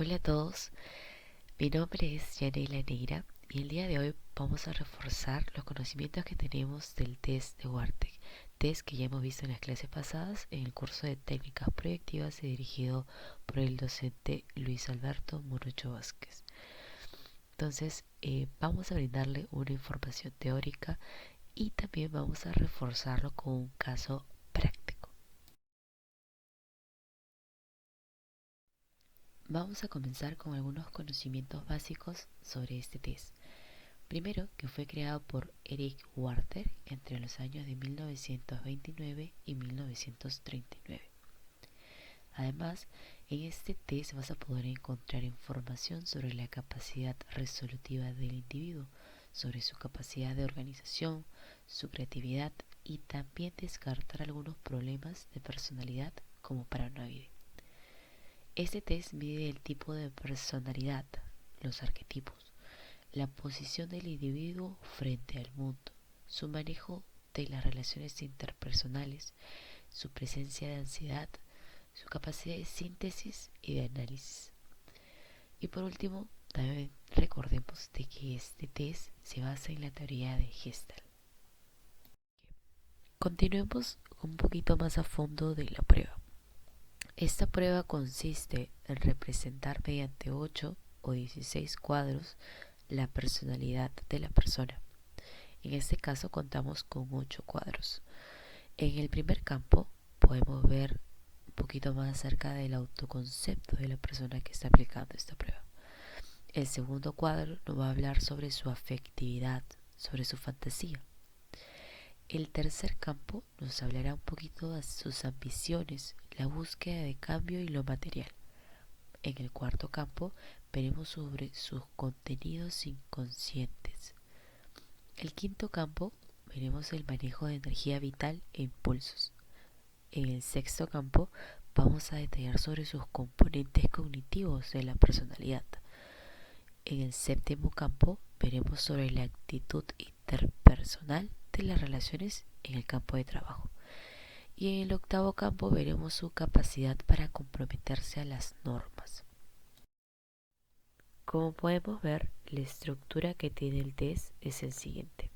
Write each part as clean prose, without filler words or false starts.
Hola a todos, mi nombre es Yanela Neira y el día de hoy vamos a reforzar los conocimientos que tenemos del test de Wartec, test que ya hemos visto en las clases pasadas en el curso de técnicas proyectivas y dirigido por el docente Luis Alberto Morocho Vázquez. Entonces, vamos a brindarle una información teórica y también vamos a reforzarlo con un caso práctico. Vamos a comenzar con algunos conocimientos básicos sobre este test. Primero, que fue creado por Eric Wartec entre los años de 1929 y 1939. Además, en este test vas a poder encontrar información sobre la capacidad resolutiva del individuo, sobre su capacidad de organización, su creatividad y también descartar algunos problemas de personalidad como paranoide. Este test mide el tipo de personalidad, los arquetipos, la posición del individuo frente al mundo, su manejo de las relaciones interpersonales, su presencia de ansiedad, su capacidad de síntesis y de análisis. Y por último, también recordemos de que este test se basa en la teoría de Gestalt. Continuemos un poquito más a fondo de la prueba. Esta prueba consiste en representar mediante 8 o 16 cuadros la personalidad de la persona. En este caso contamos con 8 cuadros. En el primer campo podemos ver un poquito más acerca del autoconcepto de la persona que está aplicando esta prueba. El segundo cuadro nos va a hablar sobre su afectividad, sobre su fantasía. El tercer campo nos hablará un poquito de sus ambiciones, la búsqueda de cambio y lo material. En el cuarto campo veremos sobre sus contenidos inconscientes. El quinto campo veremos el manejo de energía vital e impulsos. En el sexto campo vamos a detallar sobre sus componentes cognitivos de la personalidad. En el séptimo campo veremos sobre la actitud interpersonal de las relaciones en el campo de trabajo. Y en el octavo campo veremos su capacidad para comprometerse a las normas. Como podemos ver, la estructura que tiene el test es el siguiente.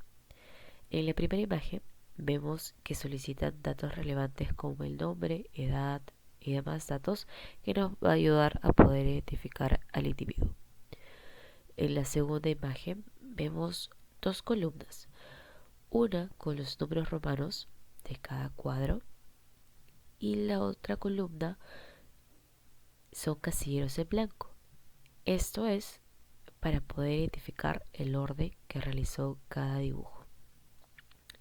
En la primera imagen vemos que solicitan datos relevantes como el nombre, edad y demás datos que nos va a ayudar a poder identificar al individuo. En la segunda imagen vemos dos columnas, una con los números romanos de cada cuadro y la otra columna son casilleros en blanco. Esto es para poder identificar el orden que realizó cada dibujo.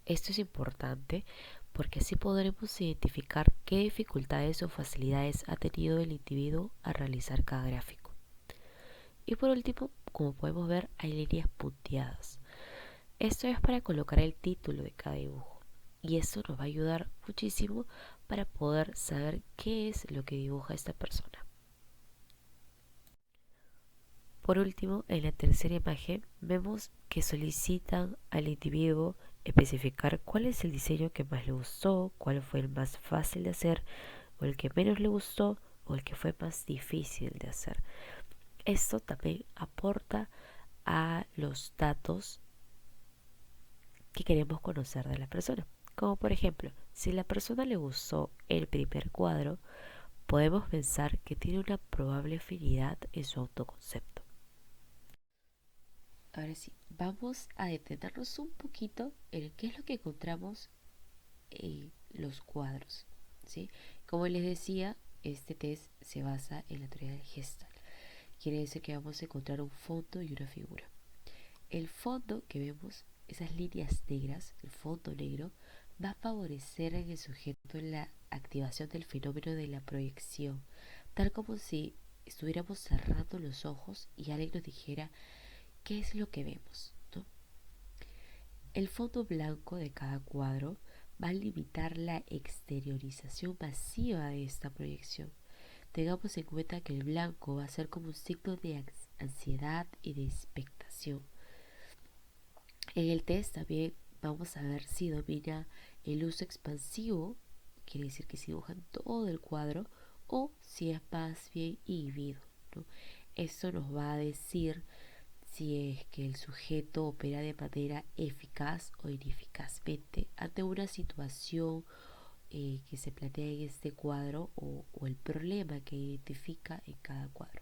Esto es importante porque así podremos identificar qué dificultades o facilidades ha tenido el individuo a realizar cada gráfico. Y por último, como podemos ver, hay líneas punteadas. Esto es para colocar el título de cada dibujo y esto nos va a ayudar muchísimo para poder saber qué es lo que dibuja esta persona. Por último, en la tercera imagen vemos que solicitan al individuo especificar cuál es el diseño que más le gustó, cuál fue el más fácil de hacer, o el que menos le gustó, o el que fue más difícil de hacer. Esto también aporta a los datos que queremos conocer de la persona. Como por ejemplo, si a la persona le gustó el primer cuadro, podemos pensar que tiene una probable afinidad en su autoconcepto. Ahora sí, vamos a detenernos un poquito en qué es lo que encontramos en los cuadros, ¿sí? Como les decía, este test se basa en la teoría del Gestalt. Quiere decir que vamos a encontrar un fondo y una figura. El fondo que vemos, esas líneas negras, el fondo negro, va a favorecer en el sujeto la activación del fenómeno de la proyección, tal como si estuviéramos cerrando los ojos y alguien nos dijera qué es lo que vemos, ¿no? El fondo blanco de cada cuadro va a limitar la exteriorización masiva de esta proyección. Tengamos en cuenta que el blanco va a ser como un signo de ansiedad y de expectación. En el test también vamos a ver si domina el uso expansivo, quiere decir que si dibujan todo el cuadro, o si es más bien inhibido. ¿no? Esto nos va a decir si es que el sujeto opera de manera eficaz o ineficazmente ante una situación que se plantea en este cuadro o el problema que identifica en cada cuadro.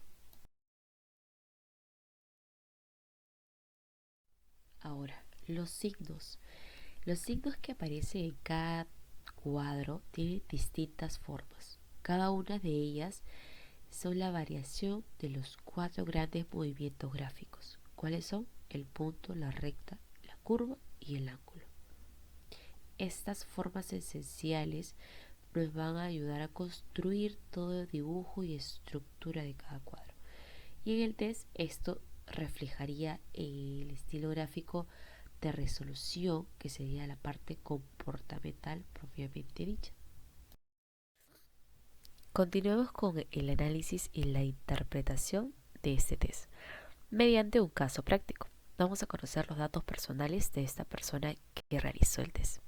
Ahora, los signos. Los signos que aparecen en cada cuadro tienen distintas formas. Cada una de ellas son la variación de los cuatro grandes movimientos gráficos. ¿Cuáles son? El punto, la recta, la curva y el ángulo. Estas formas esenciales nos van a ayudar a construir todo el dibujo y estructura de cada cuadro. Y en el test esto reflejaría el estilo gráfico de resolución, que sería la parte comportamental propiamente dicha. Continuemos con el análisis y la interpretación de este test mediante un caso práctico. Vamos a conocer los datos personales de esta persona que realizó el test.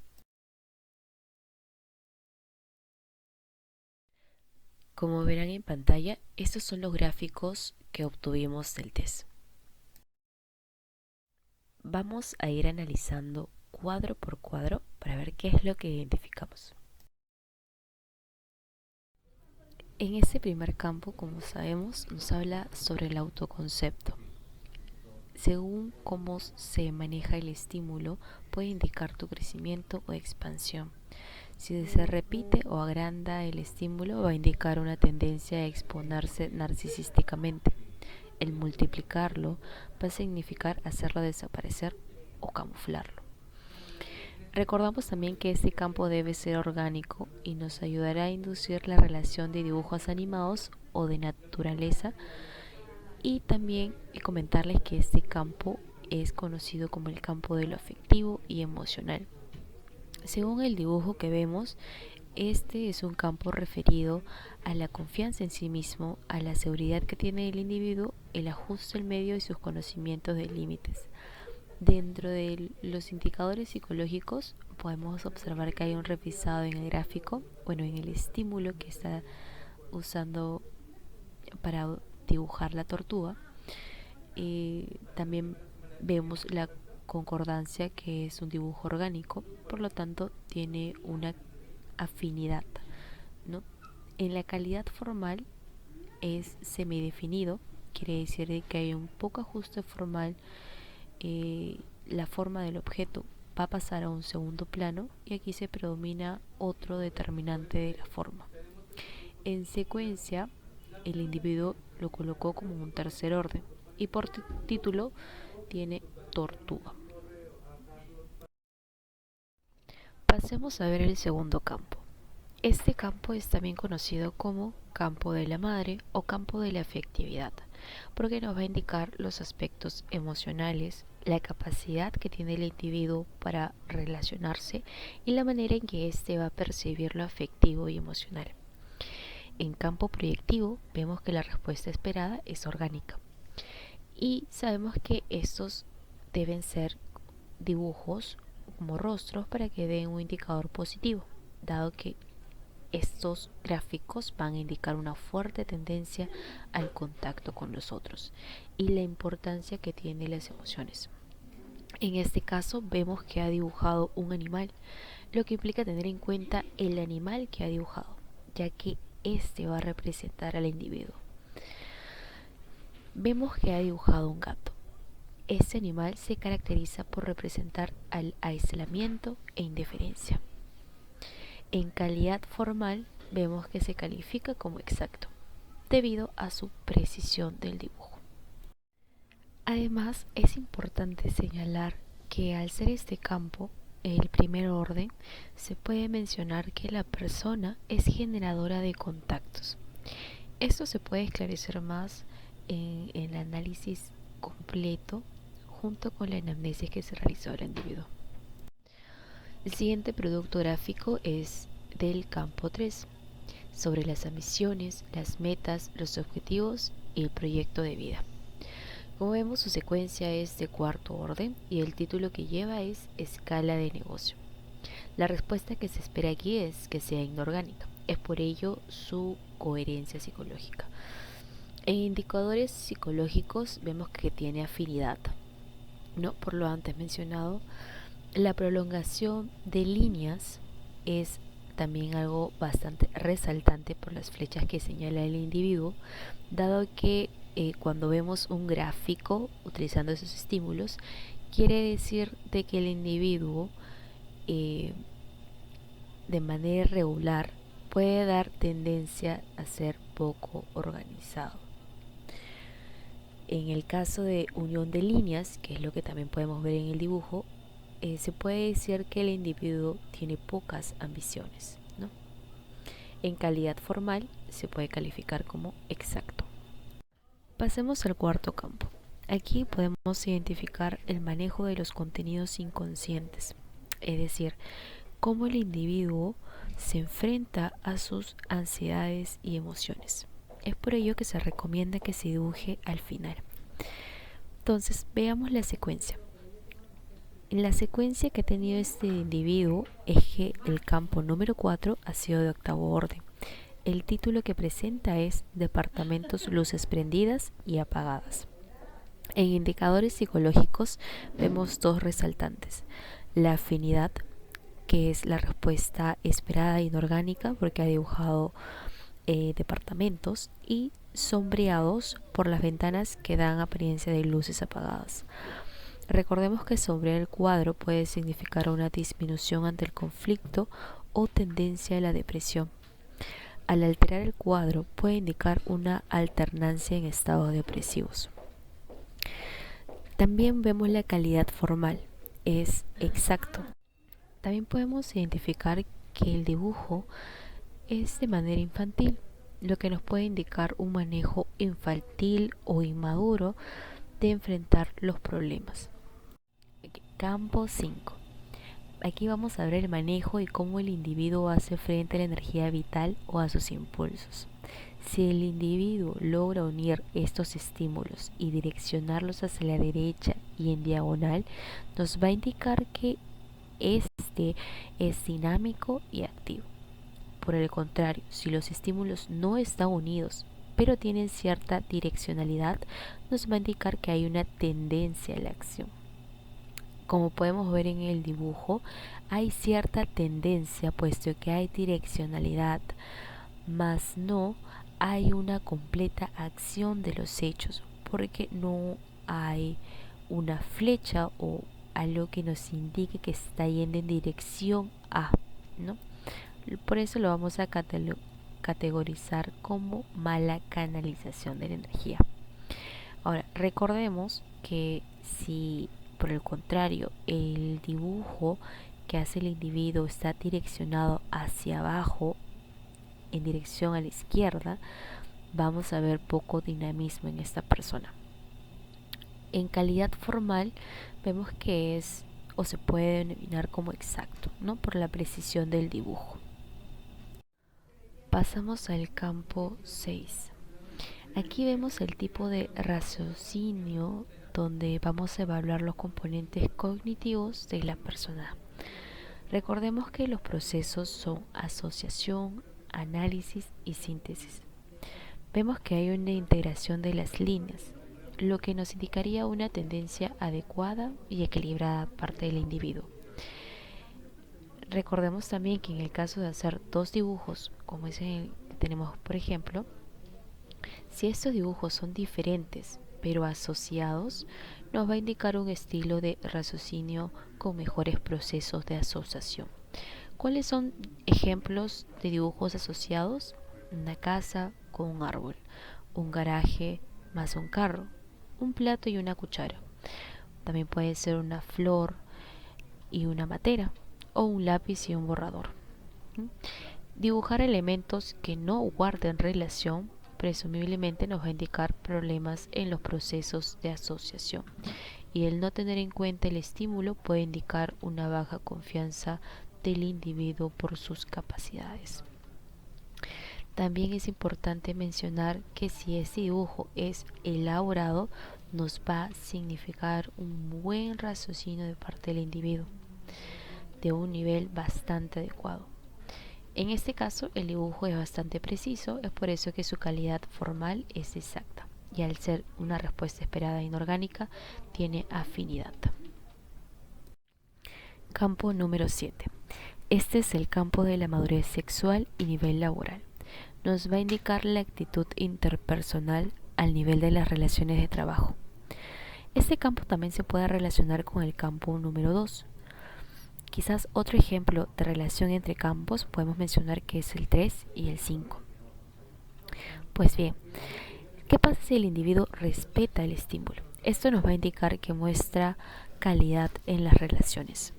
Como verán en pantalla, estos son los gráficos que obtuvimos del test. Vamos a ir analizando cuadro por cuadro para ver qué es lo que identificamos. En este primer campo, como sabemos, nos habla sobre el autoconcepto. Según cómo se maneja el estímulo, puede indicar tu crecimiento o expansión. Si se repite o agranda el estímulo, va a indicar una tendencia a exponerse narcisísticamente. El multiplicarlo va a significar hacerlo desaparecer o camuflarlo. Recordamos también que este campo debe ser orgánico y nos ayudará a inducir la relación de dibujos animados o de naturaleza, y también comentarles que este campo es conocido como el campo de lo afectivo y emocional. Según el dibujo que vemos, este es un campo referido a la confianza en sí mismo, a la seguridad que tiene el individuo, el ajuste al medio y sus conocimientos de límites. Dentro de los indicadores psicológicos podemos observar que hay un revisado en el gráfico, en el estímulo que está usando para dibujar la tortuga. También vemos la concordancia, que es un dibujo orgánico, por lo tanto tiene una afinidad, ¿no? En la calidad formal es semidefinido, quiere decir que hay un poco ajuste formal. La forma del objeto va a pasar a un segundo plano y aquí se predomina otro determinante de la forma. En secuencia, el individuo lo colocó como un tercer orden y por título tiene tortuga. Pasemos a ver el segundo campo. Este campo es también conocido como campo de la madre o campo de la afectividad, porque nos va a indicar los aspectos emocionales, la capacidad que tiene el individuo para relacionarse y la manera en que éste va a percibir lo afectivo y emocional. En campo proyectivo vemos que la respuesta esperada es orgánica y sabemos que estos deben ser dibujos como rostros para que den un indicador positivo, dado que estos gráficos van a indicar una fuerte tendencia al contacto con los otros y la importancia que tienen las emociones. En este caso vemos que ha dibujado un animal, lo que implica tener en cuenta el animal que ha dibujado, ya que este va a representar al individuo. Vemos que ha dibujado un gato. Este animal se caracteriza por representar al aislamiento e indiferencia. En calidad formal vemos que se califica como exacto, debido a su precisión del dibujo. Además, es importante señalar que al ser este campo el primer orden, se puede mencionar que la persona es generadora de contactos. Esto se puede esclarecer más en el análisis completo junto con la anamnesis que se realizó al individuo. El siguiente producto gráfico es del campo 3, sobre las ambiciones, las metas, los objetivos y el proyecto de vida. Como vemos, su secuencia es de cuarto orden y el título que lleva es escala de negocio. La respuesta que se espera aquí es que sea inorgánica, es por ello su coherencia psicológica. En indicadores psicológicos vemos que tiene afinidad, ¿no? Por lo antes mencionado, la prolongación de líneas es también algo bastante resaltante por las flechas que señala el individuo, dado que cuando vemos un gráfico utilizando esos estímulos, quiere decir de que el individuo eh, de manera irregular puede dar tendencia a ser poco organizado. En el caso de unión de líneas, que es lo que también podemos ver en el dibujo, se puede decir que el individuo tiene pocas ambiciones, ¿no? En calidad formal se puede calificar como exacto. Pasemos al cuarto campo. Aquí podemos identificar el manejo de los contenidos inconscientes, es decir, cómo el individuo se enfrenta a sus ansiedades y emociones. Es por ello que se recomienda que se dibuje al final. Entonces, veamos la secuencia. En la secuencia que ha tenido este individuo es que el campo número 4 ha sido de octavo orden. El título que presenta es Departamentos, luces prendidas y apagadas. En indicadores psicológicos vemos dos resaltantes. La afinidad, que es la respuesta esperada e inorgánica porque ha dibujado departamentos, y sombreados por las ventanas que dan apariencia de luces apagadas. Recordemos que sombrear el cuadro puede significar una disminución ante el conflicto o tendencia a la depresión. Al alterar el cuadro puede indicar una alternancia en estados depresivos. También vemos la calidad formal, es exacto. También podemos identificar que el dibujo es de manera infantil, lo que nos puede indicar un manejo infantil o inmaduro de enfrentar los problemas. Campo 5. Aquí vamos a ver el manejo y cómo el individuo hace frente a la energía vital o a sus impulsos. Si el individuo logra unir estos estímulos y direccionarlos hacia la derecha y en diagonal, nos va a indicar que este es dinámico y activo. Por el contrario, si los estímulos no están unidos, pero tienen cierta direccionalidad, nos va a indicar que hay una tendencia a la acción. Como podemos ver en el dibujo, hay cierta tendencia puesto que hay direccionalidad, mas no hay una completa acción de los hechos, porque no hay una flecha o algo que nos indique que está yendo en dirección a, ¿no? Por eso lo vamos a categorizar como mala canalización de la energía. Ahora, recordemos que si por el contrario el dibujo que hace el individuo está direccionado hacia abajo, en dirección a la izquierda, vamos a ver poco dinamismo en esta persona. En calidad formal vemos que es o se puede denominar como exacto, ¿no? Por la precisión del dibujo. Pasamos al campo 6. Aquí vemos el tipo de raciocinio donde vamos a evaluar los componentes cognitivos de la persona. Recordemos que los procesos son asociación, análisis y síntesis. Vemos que hay una integración de las líneas, lo que nos indicaría una tendencia adecuada y equilibrada parte del individuo. Recordemos también que en el caso de hacer dos dibujos, como es el que tenemos por ejemplo, si estos dibujos son diferentes pero asociados, nos va a indicar un estilo de raciocinio con mejores procesos de asociación. ¿Cuáles son ejemplos de dibujos asociados? Una casa con un árbol, un garaje más un carro, un plato y una cuchara. También puede ser una flor y una matera, o un lápiz y un borrador. Dibujar elementos que no guarden relación presumiblemente nos va a indicar problemas en los procesos de asociación, y el no tener en cuenta el estímulo puede indicar una baja confianza del individuo por sus capacidades. También es importante mencionar que si este dibujo es elaborado, nos va a significar un buen raciocinio de parte del individuo, de un nivel bastante adecuado. En este caso, el dibujo es bastante preciso, es por eso que su calidad formal es exacta, y al ser una respuesta esperada inorgánica, tiene afinidad. Campo número 7. Este es el campo de la madurez sexual y nivel laboral. Nos va a indicar la actitud interpersonal al nivel de las relaciones de trabajo. Este campo también se puede relacionar con el campo número 2. Quizás otro ejemplo de relación entre campos podemos mencionar que es el 3 y el 5. Pues bien, ¿qué pasa si el individuo respeta el estímulo? Esto nos va a indicar que muestra calidad en las relaciones.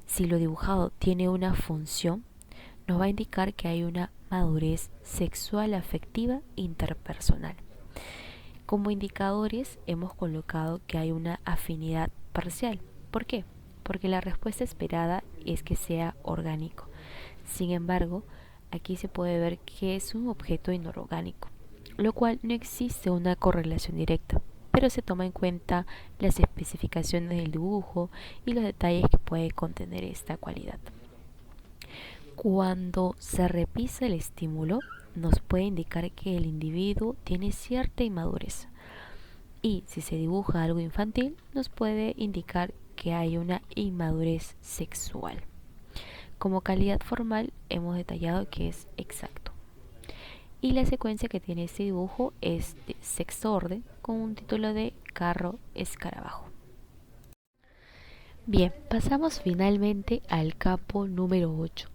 Si lo dibujado tiene una función, nos va a indicar que hay una madurez sexual afectiva interpersonal. Como indicadores hemos colocado que hay una afinidad parcial. ¿Por qué? Porque la respuesta esperada es que sea orgánico. Sin embargo, aquí se puede ver que es un objeto inorgánico, lo cual no existe una correlación directa, pero se toma en cuenta las especificaciones del dibujo y los detalles que puede contener esta cualidad. Cuando se revisa el estímulo, nos puede indicar que el individuo tiene cierta inmadurez. Y si se dibuja algo infantil, nos puede indicar que hay una inmadurez sexual. Como calidad formal hemos detallado que es exacto. Y la secuencia que tiene este dibujo es de sexto orden con un título de carro escarabajo. Bien, pasamos finalmente al campo número 8.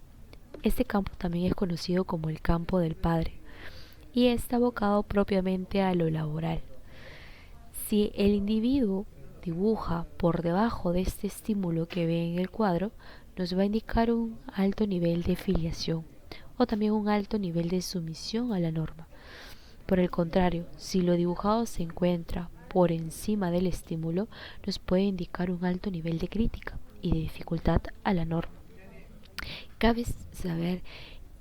Este campo también es conocido como el campo del padre y está abocado propiamente a lo laboral. Si el individuo dibuja por debajo de este estímulo que ve en el cuadro, nos va a indicar un alto nivel de filiación o también un alto nivel de sumisión a la norma. Por el contrario, si lo dibujado se encuentra por encima del estímulo, nos puede indicar un alto nivel de crítica y de dificultad a la norma. Cabe saber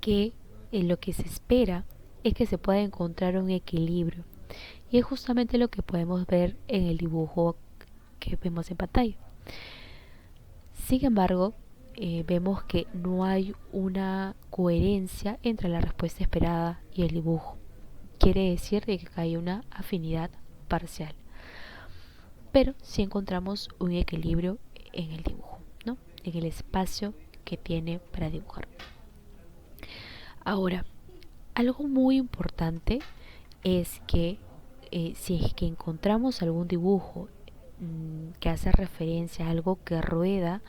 que lo que se espera es que se pueda encontrar un equilibrio y es justamente lo que podemos ver en el dibujo que vemos en pantalla. Sin embargo, vemos que no hay una coherencia entre la respuesta esperada y el dibujo. Quiere decir que hay una afinidad parcial. Pero sí encontramos un equilibrio en el dibujo, ¿no? En el espacio que tiene para dibujar. Ahora, algo muy importante es que si es que encontramos algún dibujo que hace referencia a algo que rueda,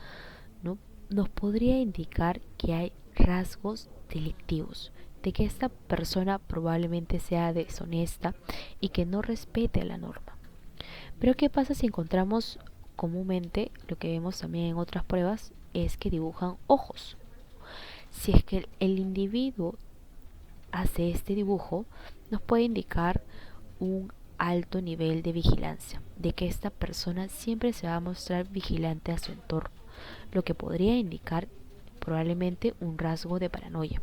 ¿no? Nos podría indicar que hay rasgos delictivos, de que esta persona probablemente sea deshonesta y que no respete a la norma. Pero ¿qué pasa si encontramos comúnmente, lo que vemos también en otras pruebas, es que dibujan ojos? Si es que el individuo hace este dibujo, nos puede indicar un alto nivel de vigilancia, de que esta persona siempre se va a mostrar vigilante a su entorno, lo que podría indicar probablemente un rasgo de paranoia.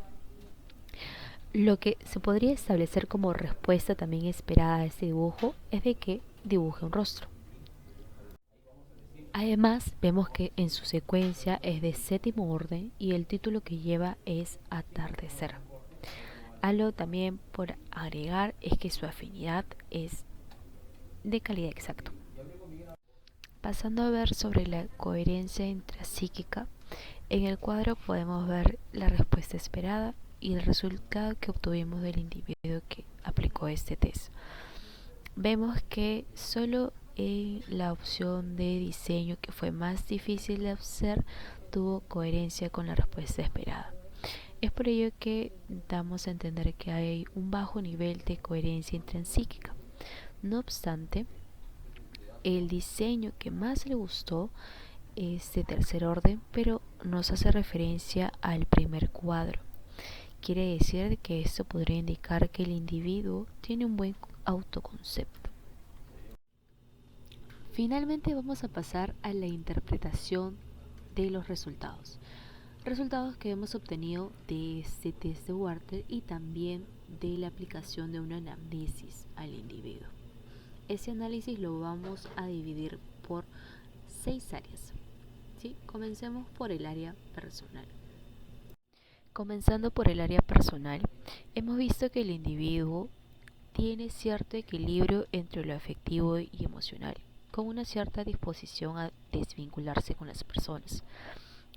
Lo que se podría establecer como respuesta también esperada a este dibujo es de que dibuje un rostro. Además, vemos que en su secuencia es de séptimo orden y el título que lleva es Atardecer. Algo también por agregar es que su afinidad es de calidad exacta. Pasando a ver sobre la coherencia intrapsíquica, en el cuadro podemos ver la respuesta esperada y el resultado que obtuvimos del individuo que aplicó este test. Vemos que solo en la opción de diseño, que fue más difícil de hacer, tuvo coherencia con la respuesta esperada. Es por ello que damos a entender que hay un bajo nivel de coherencia intrapsíquica. No obstante, el diseño que más le gustó es de tercer orden, pero nos hace referencia al primer cuadro. Quiere decir que esto podría indicar que el individuo tiene un buen autoconcepto. Finalmente vamos a pasar a la interpretación de los resultados. Resultados que hemos obtenido de este test de Werther y también de la aplicación de una anamnesis al individuo. Ese análisis lo vamos a dividir por 6 áreas. ¿Sí? Comencemos por el área personal. Comenzando por el área personal, hemos visto que el individuo tiene cierto equilibrio entre lo afectivo y emocional, con una cierta disposición a desvincularse con las personas.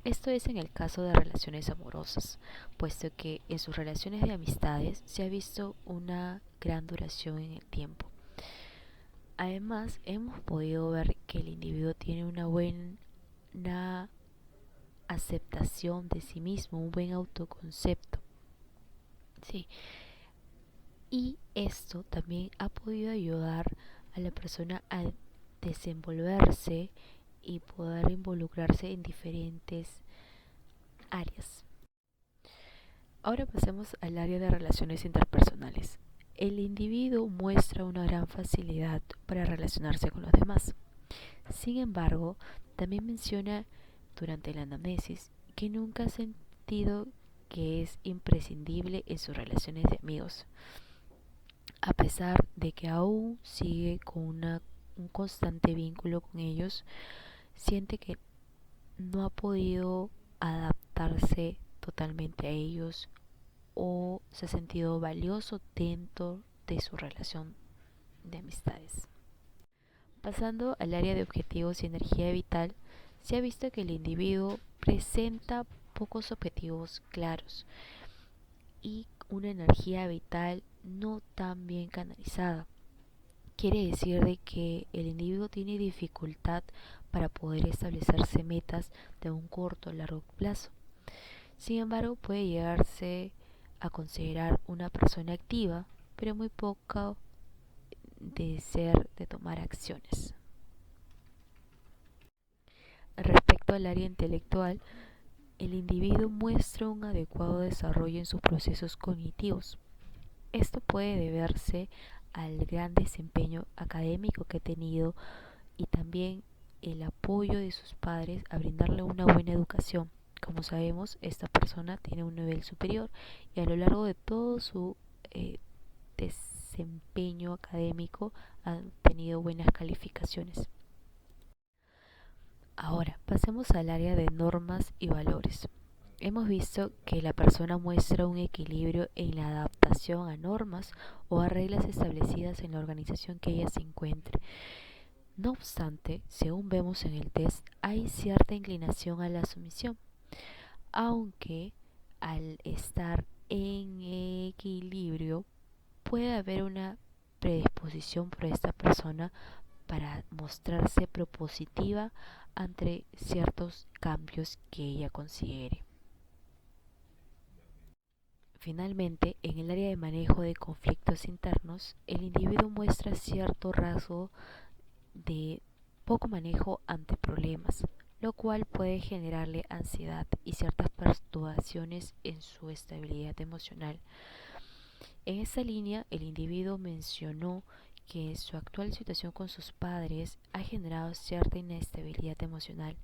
Esto es en el caso de relaciones amorosas, puesto que en sus relaciones de amistades se ha visto una gran duración en el tiempo. Además, hemos podido ver que el individuo tiene una buena aceptación de sí mismo, un buen autoconcepto. Sí. Y esto también ha podido ayudar a la persona a desenvolverse y poder involucrarse en diferentes áreas. Ahora pasemos al área de relaciones interpersonales. El individuo muestra una gran facilidad para relacionarse con los demás. Sin embargo, también menciona durante la anamnesis que nunca ha sentido que es imprescindible en sus relaciones de amigos, a pesar de que aún sigue con un constante vínculo con ellos. Siente que no ha podido adaptarse totalmente a ellos o se ha sentido valioso dentro de su relación de amistades. Pasando al área de objetivos y energía vital, se ha visto que el individuo presenta pocos objetivos claros y una energía vital no tan bien canalizada. Quiere decir de que el individuo tiene dificultad para poder establecerse metas de un corto o largo plazo. Sin embargo, puede llegarse a considerar una persona activa, pero muy poco de tomar acciones. Respecto al área intelectual, el individuo muestra un adecuado desarrollo en sus procesos cognitivos. Esto puede deberse al gran desempeño académico que ha tenido y también el apoyo de sus padres a brindarle una buena educación. Como sabemos, esta persona tiene un nivel superior y a lo largo de todo su desempeño académico ha tenido buenas calificaciones. Ahora, pasemos al área de normas y valores. Hemos visto que la persona muestra un equilibrio en la adaptación a normas o a reglas establecidas en la organización que ella se encuentre. No obstante, según vemos en el test, hay cierta inclinación a la sumisión, aunque al estar en equilibrio puede haber una predisposición por esta persona para mostrarse propositiva ante ciertos cambios que ella considere. Finalmente, en el área de manejo de conflictos internos, el individuo muestra cierto rasgo de poco manejo ante problemas, lo cual puede generarle ansiedad y ciertas perturbaciones en su estabilidad emocional. En esta línea, el individuo mencionó que su actual situación con sus padres ha generado cierta inestabilidad emocional.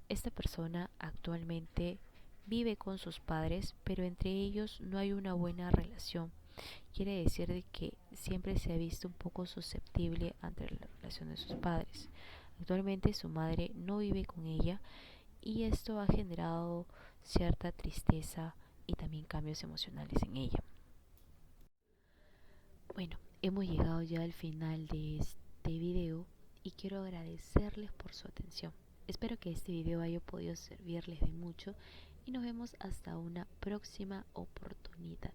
Esta persona actualmente vive con sus padres, pero entre ellos no hay una buena relación. Quiere decir de que siempre se ha visto un poco susceptible ante la relación de sus padres. Actualmente su madre no vive con ella y esto ha generado cierta tristeza y también cambios emocionales en ella. Bueno, hemos llegado ya al final de este video y quiero agradecerles por su atención. Espero que este video haya podido servirles de mucho y nos vemos hasta una próxima oportunidad.